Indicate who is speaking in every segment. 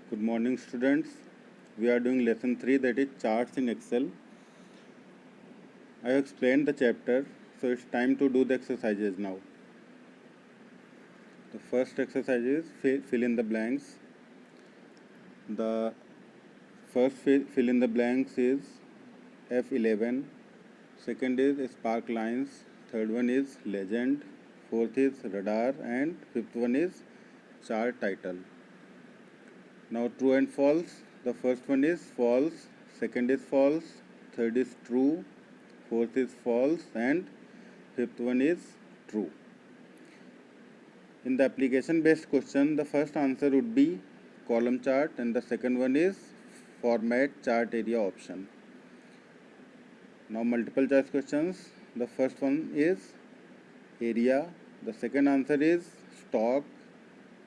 Speaker 1: Good morning, students. We are doing lesson 3, that is charts in Excel. I have explained the chapter, so it's time to do the exercises now. The first exercise is fill in the blanks. The first fill in the blanks is F11. Second is spark lines. Third one is legend. Fourth is radar, and fifth one is chart title. Now true and false. The first one is false, second is false, third is true, fourth is false, and fifth one is true. In the application based question, the first answer would be column chart, and the second one is format chart area option. Now multiple choice questions. The first one is area, the second answer is stock,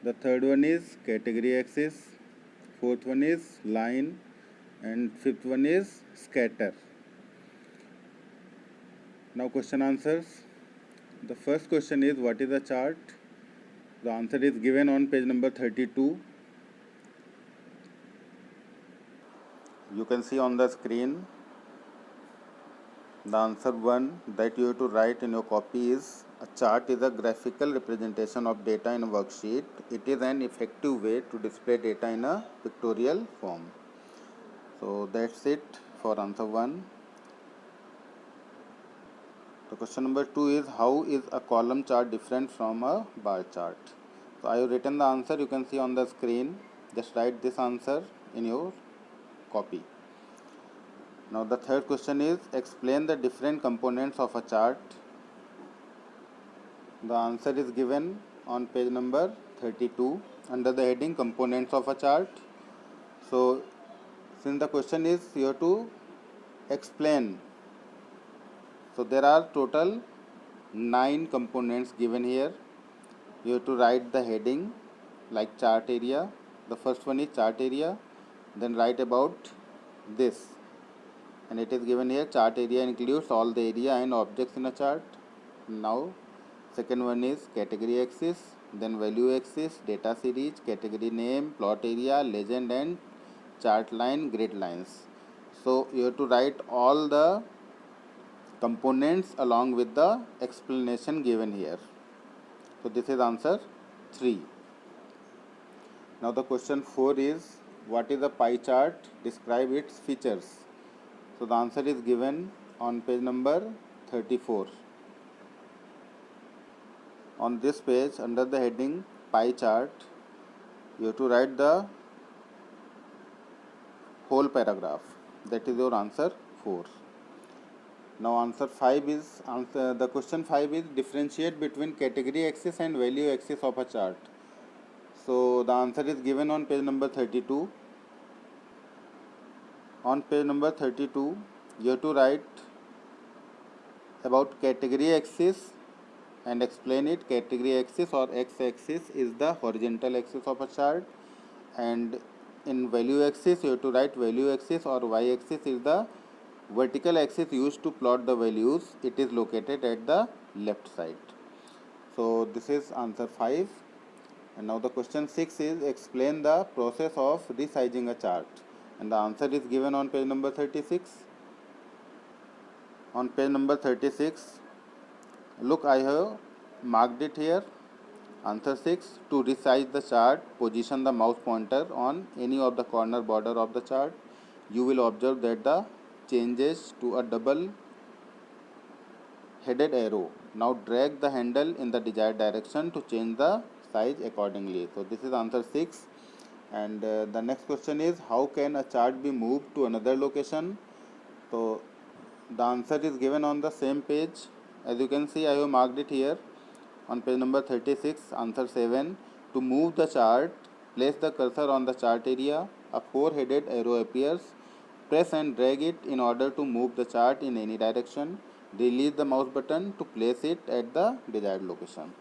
Speaker 1: the third one is category axis, fourth one is line, and fifth one is scatter. Now question answers. The first question is what is a chart? The answer is given on page number 32. You can see on the screen. The answer 1 that you have to write in your copy is, a chart is a graphical representation of data in a worksheet. It is an effective way to display data in a pictorial form. So that's it for answer 1. The question number 2 is, how is a column chart different from a bar chart? So I have written the answer, you can see on the screen. Just write this answer in your copy. Now the third question is, explain the different components of a chart. The answer is given on page number 32 under the heading components of a chart. So since the question is you have to explain, so there are total 9 components given here. You have to write the heading like chart area. The first one is chart area, then write about this, and it is given here, chart area includes all the area and objects in a chart. Now second one is category axis, then value axis, data series, category name, plot area, legend, and chart line, grid lines. So you have to write all the components along with the explanation given here. So this is answer 3. Now the question 4 is, what is a pie chart? Describe its features. So the answer is given on page number 34. On this page, under the heading pie chart, you have to write the whole paragraph. That is your answer 4. Now answer 5 is, the question 5 is, differentiate between category axis and value axis of a chart. So the answer is given on page number 32. On page number 32, you have to write about category axis and explain it. Category axis or x-axis is the horizontal axis of a chart, and in value axis you have to write value axis, or y-axis is the vertical axis used to plot the values. It is located at the left side. So this is answer 5. And now the question 6 is, explain the process of resizing a chart, and the answer is given on page number 36. On page number 36, look, I have marked it here. Answer 6, to resize the chart, position the mouse pointer on any of the corner border of the chart. You will observe that the changes to a double headed arrow. Now drag the handle in the desired direction to change the size accordingly. So this is answer 6. And the next question is, how can a chart be moved to another location? So the answer is given on the same page. As you can see, I have marked it here on page number 36. Answer 7, to move the chart, place the cursor on the chart area. A 4-headed arrow appears. Press and drag it in order to move the chart in any direction. Release the mouse button to place it at the desired location.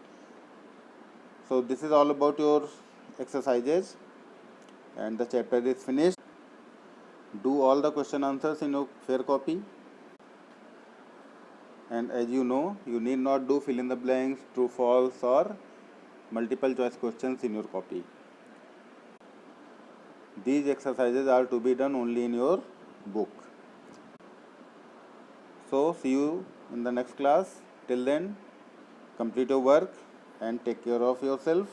Speaker 1: So this is all about your exercises, and the chapter is finished. Do all the question answers in your fair copy. And as you know, you need not do fill in the blanks, true, false, or multiple choice questions in your copy. These exercises are to be done only in your book. So see you in the next class. Till then, complete your work and take care of yourself.